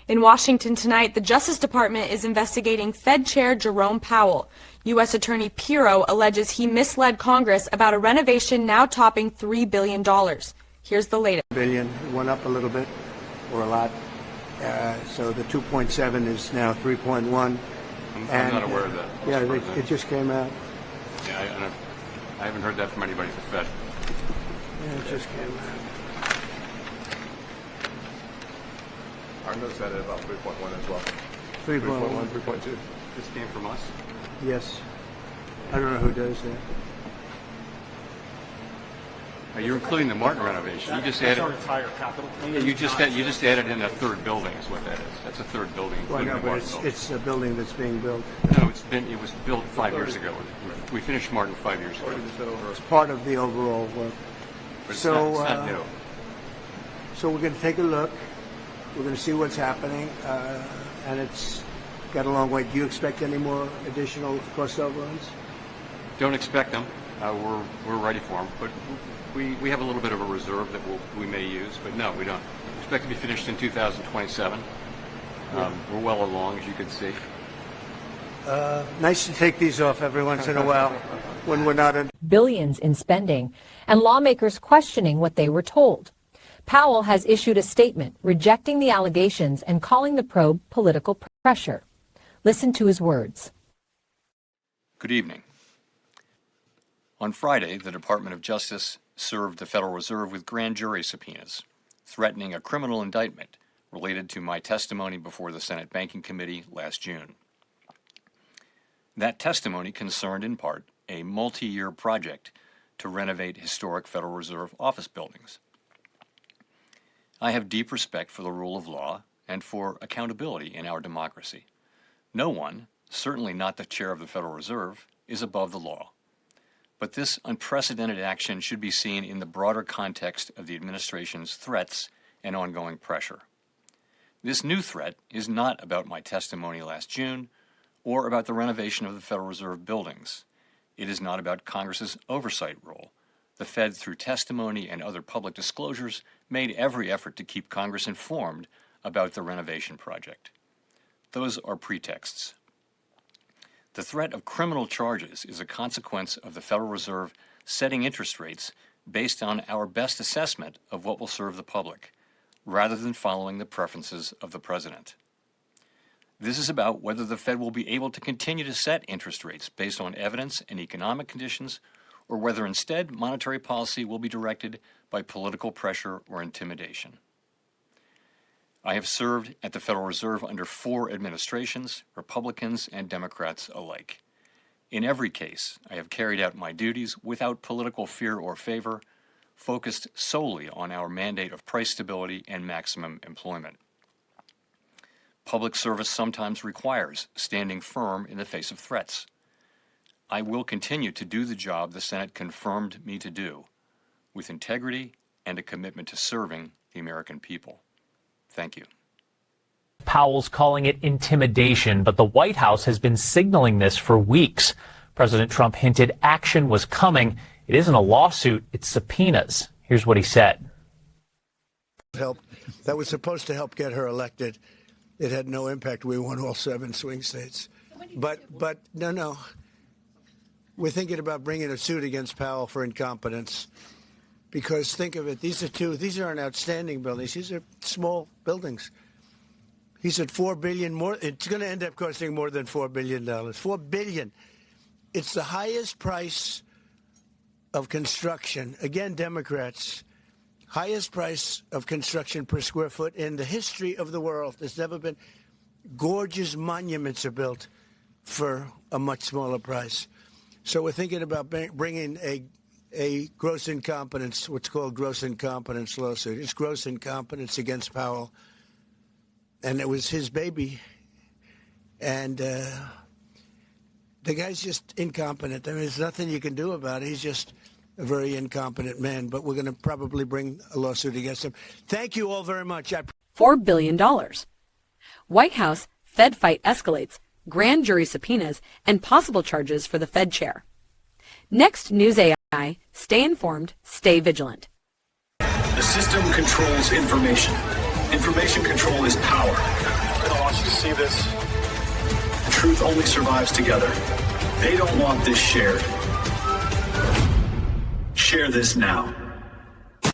In Washington tonight, the Justice Department is investigating Fed Chair Jerome Powell. U.S. Attorney Pirro alleges he misled Congress about a renovation now topping $3 billion. Here's the latest. Billion went up a little bit, or a lot. So the 2.7 is now 3.1. I'm not aware of that. Yeah, it just came out. Yeah, I haven't heard that from anybody at the Fed. Yeah, it just came out. Our notes had it about 3.1 as well. 3.1, 3.2. This came from us? Yes. I don't know who does that. You're including the Martin renovation. You just added. Our entire capital. Yeah, you just added in a third building. Is what that is. That's a third building. Well, no, the but Martin building. it's a building that's being built. No, it was built 5 years ago. We finished Martin 5 years ago. It's part of the overall work. But it's So, not new. So we're going to take a look. We're going to see what's happening, and it's got a long way. Do you expect any more additional cost overruns? Don't expect them. We're ready for them, but we have a little bit of a reserve that we may use. But no, we don't. We expect to be finished in 2027. We're well along, as you can see. Nice to take these off every once in a while when we're not in. Billions in spending, and lawmakers questioning what they were told. Powell has issued a statement rejecting the allegations and calling the probe political pressure. Listen to his words. Good evening. On Friday, the Department of Justice served the Federal Reserve with grand jury subpoenas, threatening a criminal indictment related to my testimony before the Senate Banking Committee last June. That testimony concerned in part a multi-year project to renovate historic Federal Reserve office buildings. I have deep respect for the rule of law and for accountability in our democracy. No one, certainly not the chair of the Federal Reserve, is above the law. But this unprecedented action should be seen in the broader context of the administration's threats and ongoing pressure. This new threat is not about my testimony last June or about the renovation of the Federal Reserve buildings. It is not about Congress's oversight role. The Fed, through testimony and other public disclosures, made every effort to keep Congress informed about the renovation project. Those are pretexts. The threat of criminal charges is a consequence of the Federal Reserve setting interest rates based on our best assessment of what will serve the public, rather than following the preferences of the president. This is about whether the Fed will be able to continue to set interest rates based on evidence and economic conditions, or whether instead monetary policy will be directed by political pressure or intimidation. I have served at the Federal Reserve under 4 administrations, Republicans and Democrats alike. In every case, I have carried out my duties without political fear or favor, focused solely on our mandate of price stability and maximum employment. Public service sometimes requires standing firm in the face of threats. I will continue to do the job the Senate confirmed me to do, with integrity and a commitment to serving the American people. Thank you. Powell's calling it intimidation, but the White House has been signaling this for weeks. President Trump hinted action was coming. It isn't a lawsuit, it's subpoenas. Here's what he said. That was supposed to help get her elected. It had no impact. We won all 7 swing states. But no. We're thinking about bringing a suit against Powell for incompetence. Because think of it, these aren't outstanding buildings. These are small buildings. He said $4 billion more. It's going to end up costing more than $4 billion. $4 billion. It's the highest price of construction. Again, Democrats, highest price of construction per square foot in the history of the world. There's never been. Gorgeous monuments are built for a much smaller price. So we're thinking about bringing a gross incompetence, what's called gross incompetence lawsuit. It's gross incompetence against Powell. And it was his baby. And the guy's just incompetent. I mean, there's nothing you can do about it. He's just a very incompetent man. But we're going to probably bring a lawsuit against him. Thank you all very much. $4 billion. White House, Fed fight escalates, grand jury subpoenas, and possible charges for the Fed chair. Next, News AI. Stay informed, stay vigilant. The system controls information. Information control is power. see this. Truth only survives together. They don't want this shared. Share this now.